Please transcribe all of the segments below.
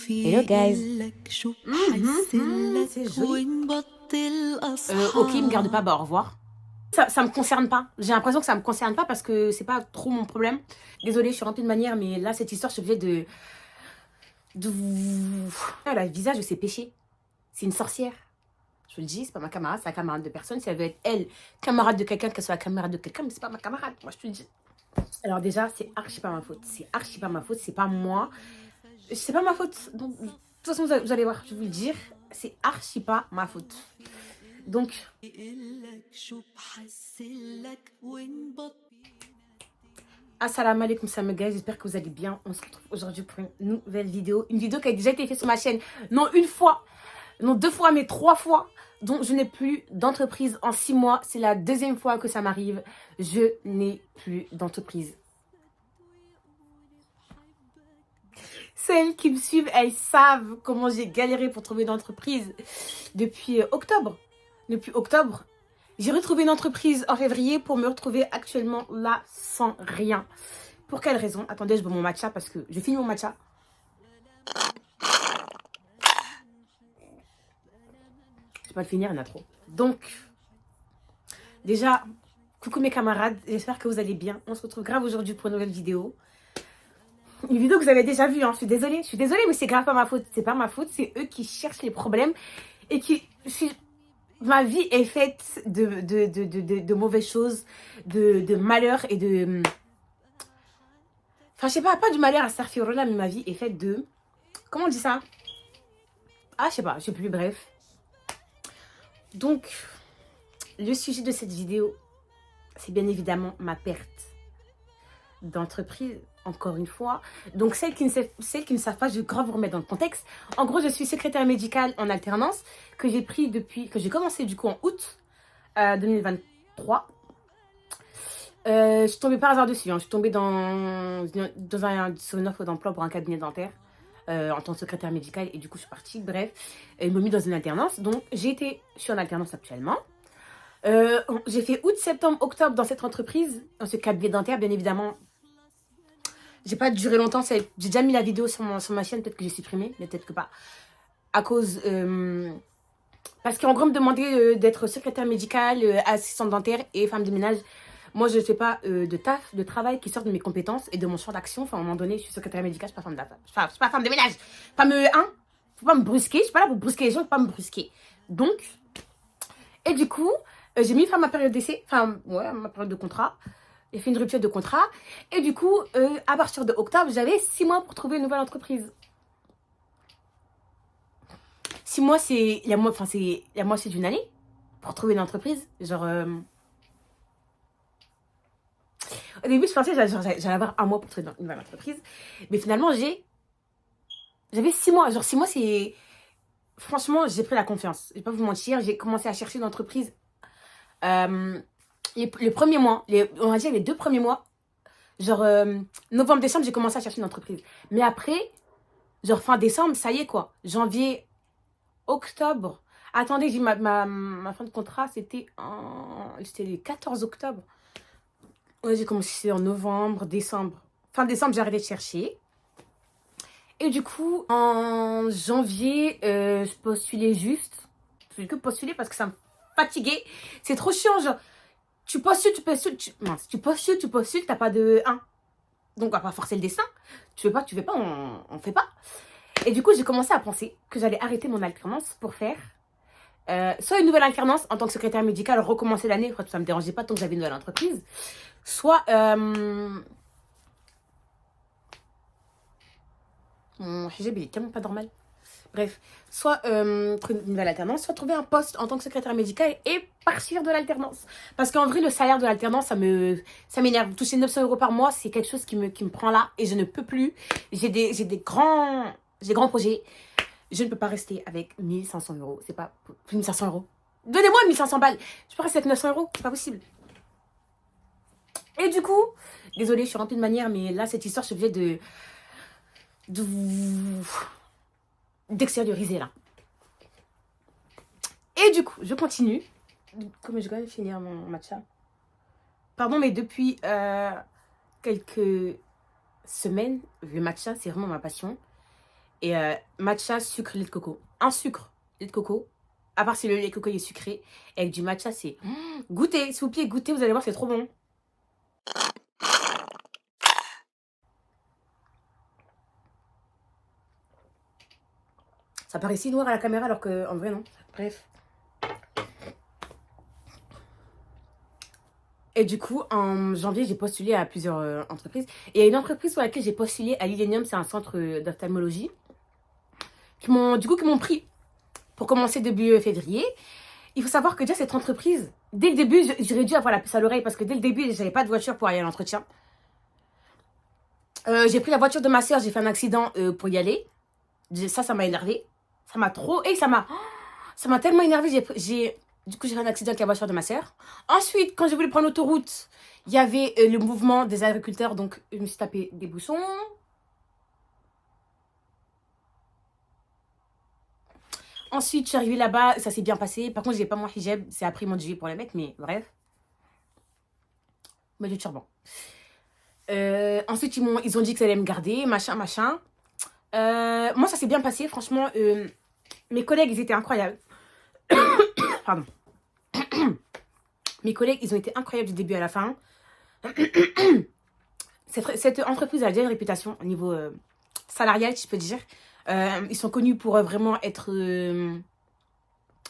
Hello guys. C'est joli. Ok, me garde pas, bah au revoir. Ça me concerne pas. J'ai l'impression que ça me concerne pas parce que c'est pas trop mon problème. Désolée, je suis remplie de manière, mais là, cette histoire, je suis obligée de vous... Ah, le visage de ses péchés. C'est une sorcière. Je vous le dis, c'est pas ma camarade, c'est la camarade de personne. Si elle veut être, elle, camarade de quelqu'un, qu'elle soit la camarade de quelqu'un, mais c'est pas ma camarade. Moi, je te le dis. Alors déjà, c'est archi pas ma faute. C'est archi pas ma faute. C'est pas moi. C'est pas ma faute. Donc, de toute façon, vous allez voir, je vais vous le dire. C'est archi pas ma faute. Donc, assalamu alaikum, ça me guys, j'espère que vous allez bien. On se retrouve aujourd'hui pour une nouvelle vidéo. Une vidéo qui a déjà été faite sur ma chaîne. Non une fois, non 2 fois, mais 3 fois. Donc, je n'ai plus d'entreprise en 6 mois. C'est la 2e fois que ça m'arrive. Je n'ai plus d'entreprise. Celles qui me suivent, elles savent comment j'ai galéré pour trouver une entreprise depuis octobre. Depuis octobre, j'ai retrouvé une entreprise en février pour me retrouver actuellement là sans rien. Pour quelle raison? Attendez, je bois mon matcha parce que je finis mon matcha. Je vais pas le finir, il y en a trop. Donc, déjà, coucou mes camarades, j'espère que vous allez bien. On se retrouve grave aujourd'hui pour une nouvelle vidéo. Une vidéo que vous avez déjà vue, hein. Je suis désolée, mais c'est grave pas ma faute. C'est pas ma faute, c'est eux qui cherchent les problèmes et qui... Ma vie est faite de mauvaises choses, de malheur et de... Enfin, je sais pas du malheur à Starfirola, mais ma vie est faite de... Comment on dit ça? Ah, je sais pas, je sais plus, bref. Donc, le sujet de cette vidéo, c'est bien évidemment ma perte d'entreprise, encore une fois. Donc, celles qui ne savent pas, je vais grave vous remettre dans le contexte. En gros, je suis secrétaire médicale en alternance que j'ai pris depuis... que j'ai commencé du coup en août 2023. Je suis tombée par hasard dessus. Hein. Je suis tombée sur une offre d'emploi pour un cabinet dentaire en tant que secrétaire médicale. Et du coup, je suis partie. Bref, ils m'ont mis dans une alternance. Donc, je suis en alternance actuellement. J'ai fait août, septembre, octobre dans cette entreprise, dans ce cabinet dentaire, bien évidemment. J'ai pas duré longtemps. J'ai déjà mis la vidéo sur ma chaîne. Peut-être que j'ai supprimé, mais peut-être que pas. À cause... parce qu'en gros, me demandait d'être secrétaire médicale, assistante dentaire et femme de ménage. Moi, je ne fais pas de travail qui sort de mes compétences et de mon champ d'action. Enfin, à un moment donné, je suis secrétaire médicale, je ne suis pas femme de ménage. Pas me, hein, faut pas me brusquer. Je suis pas là pour brusquer les gens, faut pas me brusquer. Donc, et du coup, j'ai mis fin à ma période d'essai, enfin, ouais, ma période de contrat. J'ai fait une rupture de contrat. Et du coup, à partir de octobre, j'avais 6 mois pour trouver une nouvelle entreprise. 6 mois, c'est la moitié d'une année pour trouver une entreprise. Genre... Au début, je pensais que j'allais avoir 1 mois pour trouver une nouvelle entreprise. Mais finalement, j'avais 6 mois. Genre 6 mois, c'est... Franchement, j'ai pris la confiance. Je vais pas vous mentir. J'ai commencé à chercher une entreprise. Le premier mois, on va dire les 2 premiers mois. Genre novembre, décembre, j'ai commencé à chercher une entreprise. Mais après, genre fin décembre, ça y est quoi. Janvier, octobre. Attendez, j'ai ma fin de contrat, c'était le 14 octobre. Ouais, j'ai commencé en novembre, décembre. Fin décembre, j'ai arrêté de chercher. Et du coup, en janvier, je postulais juste. Je faisais que postuler parce que ça me fatiguait. C'est trop chiant, genre. Tu postules, t'as pas de 1. Donc, on va pas forcer le destin. Tu fais pas, on fait pas. Et du coup, j'ai commencé à penser que j'allais arrêter mon alternance pour faire soit une nouvelle alternance en tant que secrétaire médicale, recommencer l'année, ça me dérangeait pas tant que j'avais une nouvelle entreprise. Soit mon hijab il est tellement pas normal. Bref, soit trouver une nouvelle alternance, soit trouver un poste en tant que secrétaire médicale et partir de l'alternance. Parce qu'en vrai, le salaire de l'alternance, ça m'énerve. Toucher 900 € par mois, c'est quelque chose qui me prend là et je ne peux plus. J'ai des grands projets. Je ne peux pas rester avec 1500 €. C'est pas... 1500 €. Donnez-moi 1500 balles. Je peux rester avec 900 €. C'est pas possible. Et du coup, désolée, je suis remplie de manière, mais là, cette histoire, je suis obligée d'extérioriser là. Et du coup, je continue. Comme je vais quand même finir mon matcha. Pardon, mais depuis quelques semaines, le matcha, c'est vraiment ma passion. Et matcha, sucre, lait de coco. Un sucre, lait de coco. À part si le lait de coco est sucré. Et avec du matcha, c'est... Goûtez, s'il vous plaît, goûtez, vous allez voir, c'est trop bon. Ça paraît si noir à la caméra alors qu'en vrai, non. Bref. Et du coup, en janvier, j'ai postulé à plusieurs entreprises. Et il y a une entreprise pour laquelle j'ai postulé à l'Illenium, c'est un centre d'ophtalmologie, qui m'ont pris pour commencer début février. Il faut savoir que déjà, cette entreprise, dès le début, j'aurais dû avoir la puce à l'oreille parce que dès le début, j'avais pas de voiture pour aller à l'entretien. J'ai pris la voiture de ma soeur, j'ai fait un accident pour y aller. Ça m'a énervé. Ça m'a trop... Et ça m'a tellement énervé. Du coup, j'ai fait un accident avec la voiture de ma soeur. Ensuite, quand j'ai voulu prendre l'autoroute, il y avait le mouvement des agriculteurs. Donc, je me suis tapé des bouchons. Ensuite, je suis arrivée là-bas. Ça s'est bien passé. Par contre, j'ai pas mon hijab. C'est après mon dû pour les mettre. Mais bref. Mais du turban. Ensuite, ils ont dit que ça allait me garder. Machin. Moi, ça s'est bien passé. Franchement, mes collègues, ils étaient incroyables. Pardon. Mes collègues, ils ont été incroyables du début à la fin. Cette entreprise a déjà une réputation au niveau salarial, si je peux dire. Ils sont connus pour vraiment être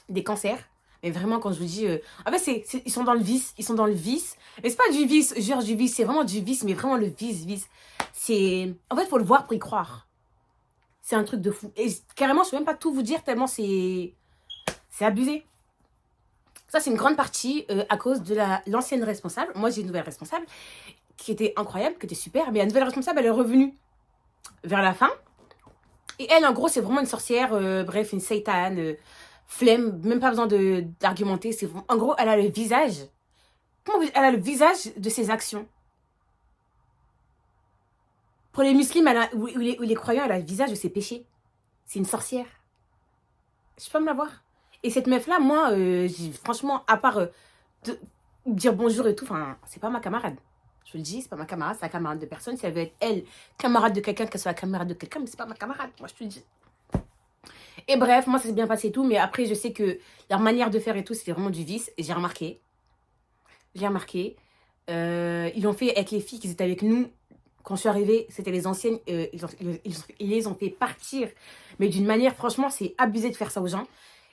des cancers. Mais vraiment, quand je vous dis... en fait, ils sont dans le vice. Ils sont dans le vice. Mais c'est pas du vice, genre du vice. C'est vraiment du vice, mais vraiment le vice. En fait, il faut le voir pour y croire. C'est un truc de fou. Et carrément, je peux même pas tout vous dire tellement c'est abusé. Ça, c'est une grande partie à cause de l'ancienne responsable. Moi, j'ai une nouvelle responsable qui était incroyable, qui était super. Mais la nouvelle responsable, elle est revenue vers la fin. Et elle, en gros, c'est vraiment une sorcière. Bref, une satan, flemme. Même pas besoin d'argumenter. En gros, elle a le visage. Elle a le visage de ses actions. Pour les musulmans ou les croyants, elle a le visage de ses péchés. C'est une sorcière. Je peux me la voir. Et cette meuf-là, moi, franchement, à part dire bonjour et tout, c'est pas ma camarade. Je vous le dis, c'est pas ma camarade, c'est la camarade de personne. Si elle veut être, elle, camarade de quelqu'un, qu'elle soit la camarade de quelqu'un, mais c'est pas ma camarade, moi, je te le dis. Et bref, moi, ça s'est bien passé et tout, mais après, je sais que leur manière de faire et tout, c'était vraiment du vice. Et j'ai remarqué. Ils l'ont fait avec les filles qui étaient avec nous. Quand je suis arrivée, c'était les anciennes. Ils les ont fait partir. Mais d'une manière, franchement, c'est abusé de faire ça aux gens.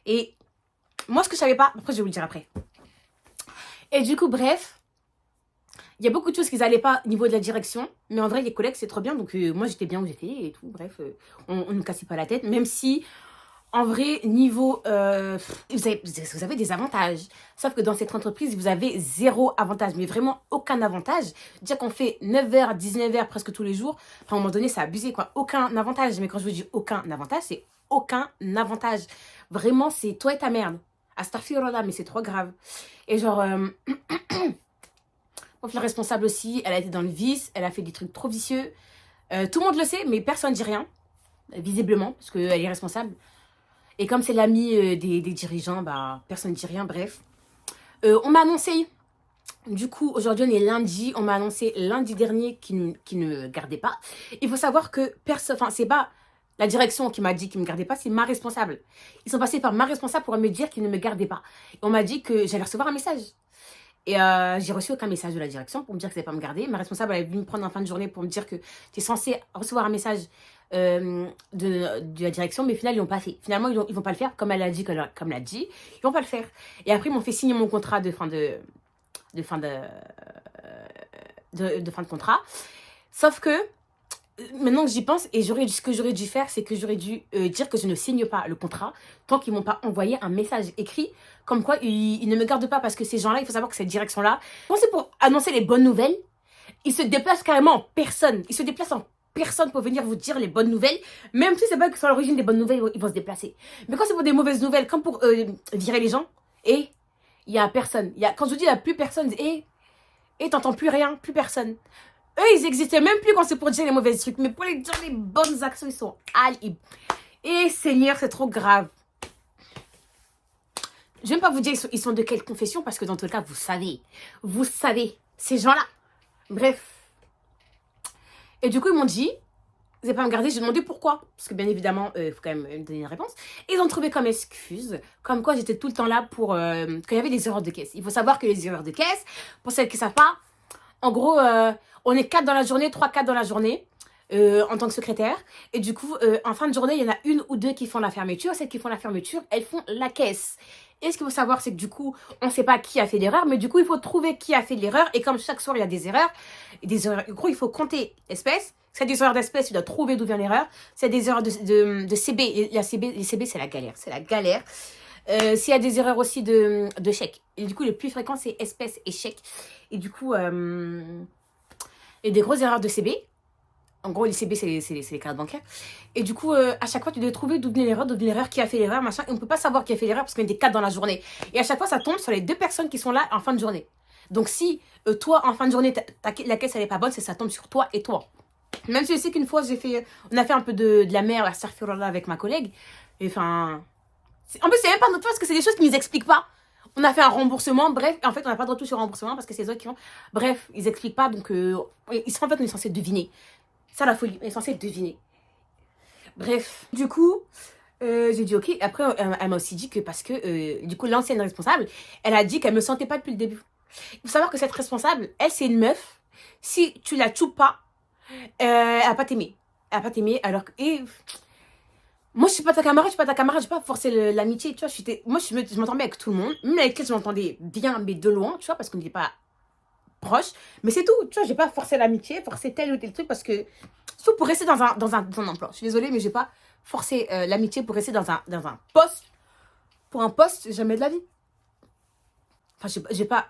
Et moi, ce que je savais pas, après, je vais vous le dire après. Et du coup, bref, il y a beaucoup de choses qui n'allaient pas au niveau de la direction. Mais en vrai, les collègues, c'est trop bien. Donc, moi, j'étais bien où j'étais et tout. Bref, on ne cassait pas la tête. Même si, en vrai, niveau... vous avez des avantages. Sauf que dans cette entreprise, vous avez zéro avantage. Mais vraiment, aucun avantage. Dire qu'on fait 9h, 19h presque tous les jours. À un moment donné, c'est abusé, quoi. Aucun avantage. Mais quand je vous dis aucun avantage, c'est aucun avantage. Vraiment, c'est toi et ta merde. Astaghfirullah, mais c'est trop grave. Et genre... la responsable aussi, elle a été dans le vice, elle a fait des trucs trop vicieux. Tout le monde le sait, mais personne ne dit rien, visiblement, parce qu'elle est responsable. Et comme c'est l'amie des dirigeants, bah, personne ne dit rien, bref. On m'a annoncé, du coup, aujourd'hui on est lundi, on m'a annoncé lundi dernier qu'il ne me gardait pas. Il faut savoir que personne, c'est pas la direction qui m'a dit qu'il ne me gardait pas, c'est ma responsable. Ils sont passés par ma responsable pour me dire qu'ils ne me gardaient pas. Et on m'a dit que j'allais recevoir un message. Et j'ai reçu aucun message de la direction pour me dire que ça n'allait pas me garder. Ma responsable, elle est venue me prendre en fin de journée pour me dire que tu es censé recevoir un message de la direction, mais finalement, ils l'ont pas fait. Finalement, ils vont pas le faire comme elle a dit, comme l'a dit. Ils vont pas le faire. Et après, ils m'ont fait signer mon contrat de fin de contrat. Sauf que, maintenant que j'y pense, et ce que j'aurais dû faire, c'est que j'aurais dû dire que je ne signe pas le contrat tant qu'ils m'ont pas envoyé un message écrit comme quoi ils ne me gardent pas, parce que ces gens-là, il faut savoir que cette direction-là, quand c'est pour annoncer les bonnes nouvelles, ils se déplacent carrément en personne. Ils se déplacent en personne pour venir vous dire les bonnes nouvelles, même si c'est pas que sur l'origine des bonnes nouvelles, ils vont se déplacer. Mais quand c'est pour des mauvaises nouvelles, comme pour virer les gens, et il y a personne. Quand je vous dis il y a plus personne, et t'entends plus rien, plus personne. Eux, ils existaient même plus quand c'est pour dire les mauvais trucs. Mais pour les dire les bonnes actions, ils sont allés. Et Seigneur, c'est trop grave. Je ne vais même pas vous dire ils sont de quelle confession, parce que dans tout cas, vous savez. Vous savez, ces gens-là. Bref. Et du coup, ils m'ont dit, Ils n'avaient pas me garder, j'ai demandé pourquoi. Parce que bien évidemment, il faut quand même me donner une réponse. Et ils ont trouvé comme excuse, comme quoi j'étais tout le temps là pour... qu'il y avait des erreurs de caisse. Il faut savoir que les erreurs de caisse, pour celles qui ne savent pas, en gros, on est 4 dans la journée, 3-4 dans la journée. En tant que secrétaire. Et du coup, en fin de journée, il y en a une ou deux qui font la fermeture. Celles qui font la fermeture, elles font la caisse. Et ce qu'il faut savoir, c'est que du coup, on ne sait pas qui a fait l'erreur, mais du coup, il faut trouver qui a fait l'erreur. Et comme chaque soir, il y a des erreurs, en gros, il faut compter espèces. C'est des erreurs d'espèces, tu dois trouver d'où vient l'erreur. C'est des erreurs de CB. Et la CB, les CB, c'est la galère. C'est la galère. S'il y a des erreurs aussi de chèques. Et du coup, le plus fréquent, c'est espèces et chèques. Et du coup, il y a des grosses erreurs de CB. En gros, les CB, c'est les cartes bancaires. Et du coup, à chaque fois, tu dois trouver d'où vient l'erreur, qui a fait l'erreur, machin. Et on ne peut pas savoir qui a fait l'erreur parce qu'il y a des 4 dans la journée. Et à chaque fois, ça tombe sur les 2 personnes qui sont là en fin de journée. Donc, si toi, en fin de journée, la caisse, elle n'est pas bonne, ça tombe sur toi et toi. Même si je sais qu'une fois, on a fait un peu de la merde à Starfield avec ma collègue. Et enfin... En plus, c'est même pas notre faute parce que c'est des choses qu'ils nous expliquent pas. On a fait un remboursement, bref. En fait, on n'a pas de retour sur remboursement parce que c'est eux qui ont... Bref, ils expliquent pas, donc... en fait, on est censé deviner. Ça, la folie. On est censé deviner. Bref. Du coup, j'ai dit OK. Après, elle m'a aussi dit que parce que, du coup, l'ancienne responsable, elle a dit qu'elle me sentait pas depuis le début. Il faut savoir que cette responsable, elle, c'est une meuf. Si tu la choupes pas, elle va pas t'aimer. Elle va pas t'aimer alors que... Et... Moi, je suis pas ta camarade, je vais pas forcer l'amitié, tu vois. Moi, je m'entendais avec tout le monde. Même avec qui je m'entendais bien, mais de loin, tu vois, parce qu'on n'était pas proche, mais c'est tout, tu vois, j'ai pas forcé l'amitié, forcé tel ou tel truc parce que surtout pour rester dans un emploi. Je suis désolée, mais j'ai pas forcé l'amitié pour rester dans un poste, pour un poste, jamais de la vie. Enfin, j'ai pas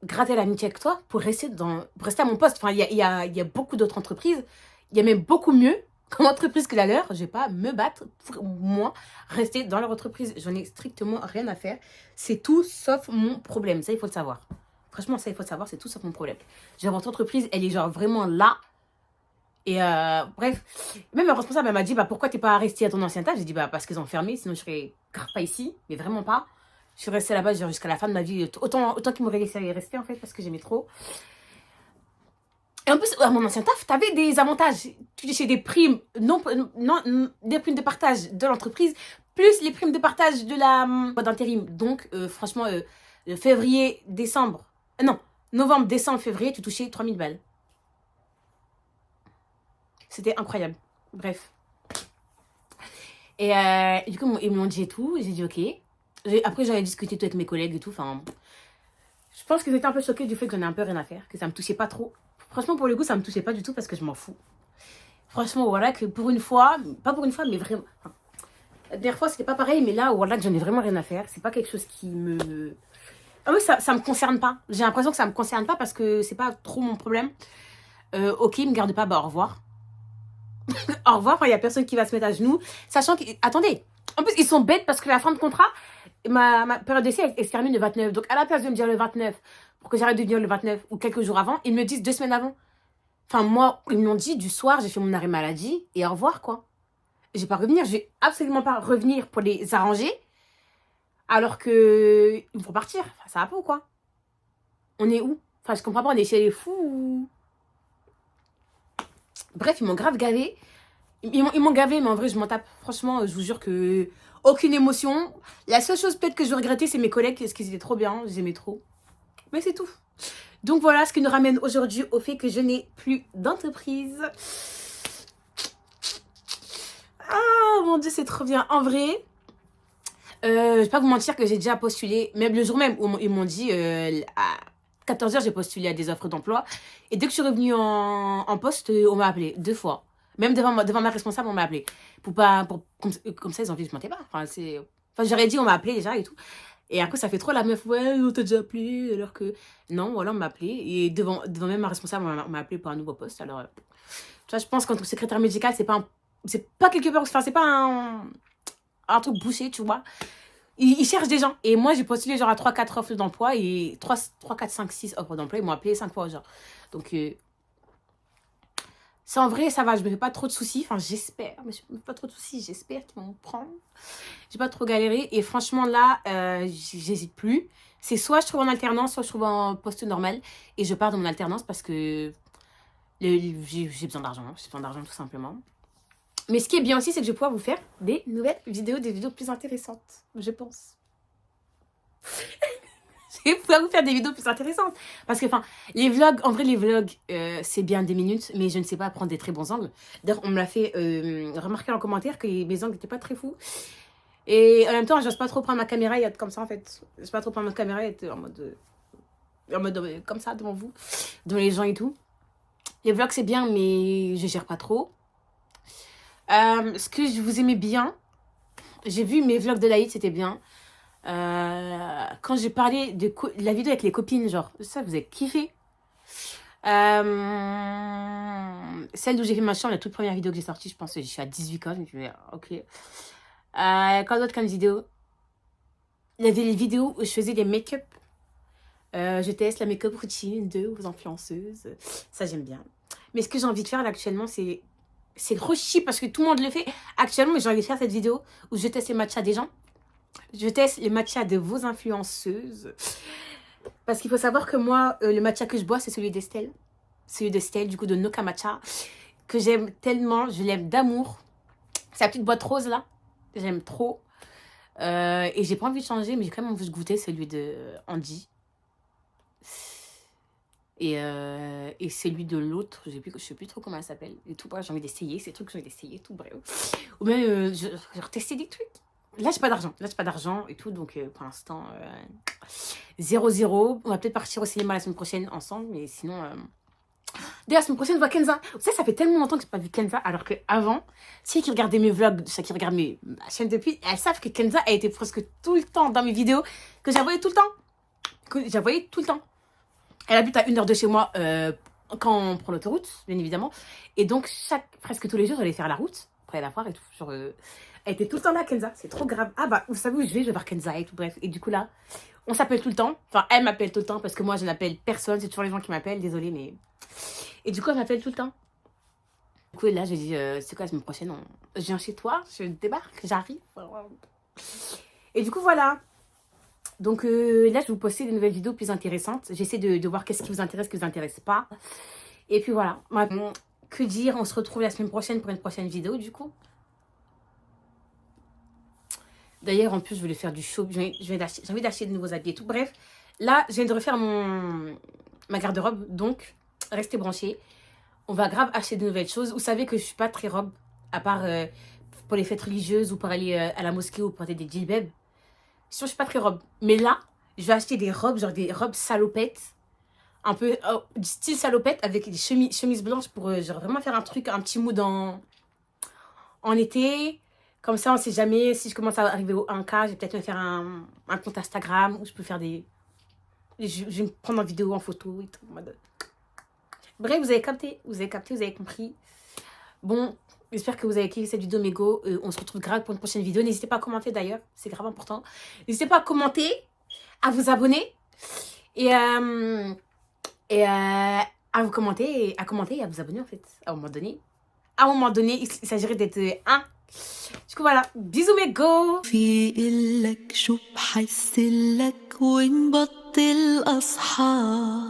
gratté l'amitié avec toi pour rester à mon poste. Enfin, il y a beaucoup d'autres entreprises, il y a même beaucoup mieux comme entreprise que la leur. Je vais pas me battre pour moi rester dans leur entreprise. J'en ai strictement rien à faire. C'est tout sauf mon problème. Ça, il faut le savoir. Franchement, ça, il faut le savoir, c'est tout sauf mon problème. Genre, votre entreprise, elle est genre vraiment là. Et bref, même la responsable, elle m'a dit, bah, pourquoi t'es pas resté à ton ancien taf? J'ai dit, bah, parce qu'ils ont fermé, sinon je serais grave pas ici, mais vraiment pas. Je suis restée là-bas jusqu'à la fin de ma vie, autant qu'ils m'auraient laissé rester, en fait, parce que j'aimais trop. Et en plus, à mon ancien taf, t'avais des avantages. Tu touchais des primes, des primes de partage de l'entreprise, plus les primes de partage de d'intérim. Donc, franchement, février, décembre, non, novembre, décembre, février, tu touchais 3000 balles. C'était incroyable. Bref. Et du coup, ils m'ont dit et tout. J'ai dit OK. Après, j'avais discuté tout avec mes collègues et tout. Enfin, je pense qu'ils étaient un peu choqués du fait que j'en ai un peu rien à faire, que ça me touchait pas trop. Franchement, pour le coup, ça me touchait pas du tout parce que je m'en fous. Franchement, voilà, que pour une fois, pas pour une fois, mais vraiment. Enfin, la dernière fois, c'était pas pareil, mais là, voilà, que j'en ai vraiment rien à faire. C'est pas quelque chose qui me... Ah oui, ça me concerne pas. J'ai l'impression que ça me concerne pas parce que c'est pas trop mon problème. OK, ils me gardent pas, bah au revoir. Au revoir, il y a personne qui va se mettre à genoux. Sachant que... Attendez, en plus, ils sont bêtes parce que la fin de contrat, ma période d'essai, elle se termine le 29. Donc, à la place de me dire le 29, pour que j'arrête de dire le 29 ou quelques jours avant, ils me disent 2 semaines avant. Enfin, moi, ils m'ont dit du soir, j'ai fait mon arrêt maladie et au revoir, quoi. Je vais pas revenir, je vais absolument pas revenir pour les arranger alors que ils vont partir. Enfin, ça va pas ou quoi? On est où? Enfin, je comprends pas, on est chez les fous ou... Bref, ils m'ont grave gavé. Ils m'ont gavé, mais en vrai, je m'en tape. Franchement, je vous jure que aucune émotion. La seule chose peut-être que je regrettais, c'est mes collègues, parce qu'ils étaient trop bien, j'aimais trop. Mais c'est tout. Donc voilà ce qui nous ramène aujourd'hui au fait que je n'ai plus d'entreprise. Ah mon Dieu, c'est trop bien. En vrai, je vais pas vous mentir que j'ai déjà postulé, même le jour même où ils m'ont dit à 14h, j'ai postulé à des offres d'emploi. Et dès que je suis revenue en poste, on m'a appelé 2 fois. Même devant ma responsable, on m'a appelé. Comme ça, ils ont vu que je mentais pas. Enfin, j'aurais dit, on m'a appelé déjà et tout. Et après, ça fait trop la meuf, ouais, on t'a déjà appelé. Alors que, non, voilà, on m'a appelé. Et devant même ma responsable, on m'a appelé pour un nouveau poste. Alors, tu vois, je pense qu'en tant que secrétaire médical, c'est pas quelque part, enfin, c'est pas un truc bouché, tu vois. Ils cherchent des gens. Et moi, j'ai postulé genre à 3-4 offres d'emploi et 3, 4, 5, 6 offres d'emploi. Ils m'ont appelé 5 fois, genre. Donc, c'est en vrai, ça va. Je me fais pas trop de soucis. Enfin, j'espère. Mais je me fais pas trop de soucis. J'espère qu'ils vont me prendre. J'ai pas trop galéré. Et franchement, là, j'hésite plus. C'est soit je trouve en alternance, soit je trouve en poste normal. Et je pars de mon alternance parce que J'ai besoin d'argent, tout simplement. Mais ce qui est bien aussi, c'est que je vais pouvoir vous faire des nouvelles vidéos, des vidéos plus intéressantes, je pense. Je vais pouvoir vous faire des vidéos plus intéressantes. Parce que, enfin, les vlogs, en vrai, les vlogs, c'est bien des minutes, mais je ne sais pas prendre des très bons angles. D'ailleurs, on me l'a fait remarquer en commentaire que mes angles n'étaient pas très fous. Et en même temps, j'ose pas trop prendre ma caméra et être comme ça, en fait. J'ose pas trop prendre ma caméra et être en mode comme ça, devant vous, devant les gens et tout. Les vlogs, c'est bien, mais je gère pas trop. Ce que je vous aimais bien, j'ai vu mes vlogs de Laïd, c'était bien. Quand j'ai parlé de la vidéo avec les copines, genre, ça, vous avez kiffé. Celle où j'ai fait ma chambre, la toute première vidéo que j'ai sortie, je pense que je suis à 18 ans, je me suis dit, ok. Quoi d'autre comme vidéo? Il y avait les vidéos où je faisais des make-up. Je teste la make-up routine de vos influenceuses. Ça, j'aime bien. Mais ce que j'ai envie de faire là actuellement, c'est trop chiant parce que tout le monde le fait actuellement. Mais j'ai envie de faire cette vidéo où je teste les matchas des gens. Je teste les matchas de vos influenceuses. Parce qu'il faut savoir que moi, le matcha que je bois, c'est celui d'Estelle. Celui d'Estelle, du coup, de Noka Matcha. Que j'aime tellement. Je l'aime d'amour. C'est la petite boîte rose là. J'aime trop. Et j'ai pas envie de changer, mais j'ai quand même envie de goûter celui de Andy. Et celui de l'autre, je sais plus trop comment elle s'appelle. Et tout, bref, j'ai envie d'essayer ces trucs, j'ai envie d'essayer tout, bref. Ou même, j'ai retesté des trucs. Là, j'ai pas d'argent et tout, donc pour l'instant, 0-0. On va peut-être partir au cinéma la semaine prochaine ensemble, mais sinon. D'ailleurs, la semaine prochaine, on voit Kenza. Vous savez, ça fait tellement longtemps que j'ai pas vu Kenza, alors qu'avant, ceux qui regardaient mes vlogs, ceux qui regardent ma chaîne depuis, elles savent que Kenza a été presque tout le temps dans mes vidéos, que j'envoyais tout le temps. Elle habite à 1 heure de chez moi quand on prend l'autoroute, bien évidemment. Et donc, presque tous les jours, j'allais faire la route pour aller la voir et tout. Genre, elle était tout le temps là, Kenza. C'est trop grave. Ah bah, vous savez où je vais voir Kenza et tout, bref. Et du coup, là, on s'appelle tout le temps. Enfin, elle m'appelle tout le temps parce que moi, je n'appelle personne. C'est toujours les gens qui m'appellent, désolée, mais... Et du coup, elle m'appelle tout le temps. Du coup, là, j'ai dit, c'est quoi la semaine prochaine je viens chez toi, je débarque, j'arrive. Et du coup, voilà. Donc là, je vais vous poster des nouvelles vidéos plus intéressantes. J'essaie de voir qu'est-ce qui vous intéresse, ce qui vous intéresse pas. Et puis voilà. Que dire? On se retrouve la semaine prochaine pour une prochaine vidéo, du coup. D'ailleurs, en plus, je voulais faire du show. J'ai envie d'acheter de nouveaux habits et tout. Bref, là, je viens de refaire ma garde-robe. Donc, restez branchés. On va grave acheter de nouvelles choses. Vous savez que je suis pas très robe. À part pour les fêtes religieuses ou pour aller à la mosquée ou porter des djellabs. Je suis pas très robe. Mais là, je vais acheter des robes, genre des robes salopettes. Un peu du style salopette avec des chemises blanches pour genre vraiment faire un truc, un petit mood en été. Comme ça, on sait jamais. Si je commence à arriver au 1K, je vais peut-être me faire un compte Instagram où je peux faire des... Je vais me prendre en vidéo, en photo et tout. Bref, vous avez capté, vous avez compris. Bon, j'espère que vous avez kiffé cette vidéo, mes go. On se retrouve grave pour une prochaine vidéo. N'hésitez pas à commenter d'ailleurs, c'est grave important. N'hésitez pas à commenter, à vous abonner et à vous commenter, et à vous abonner en fait. À un moment donné, il s'agirait d'être un. Du coup voilà, bisous mes go. في إلك شو بحسلك ونبطل أصحاب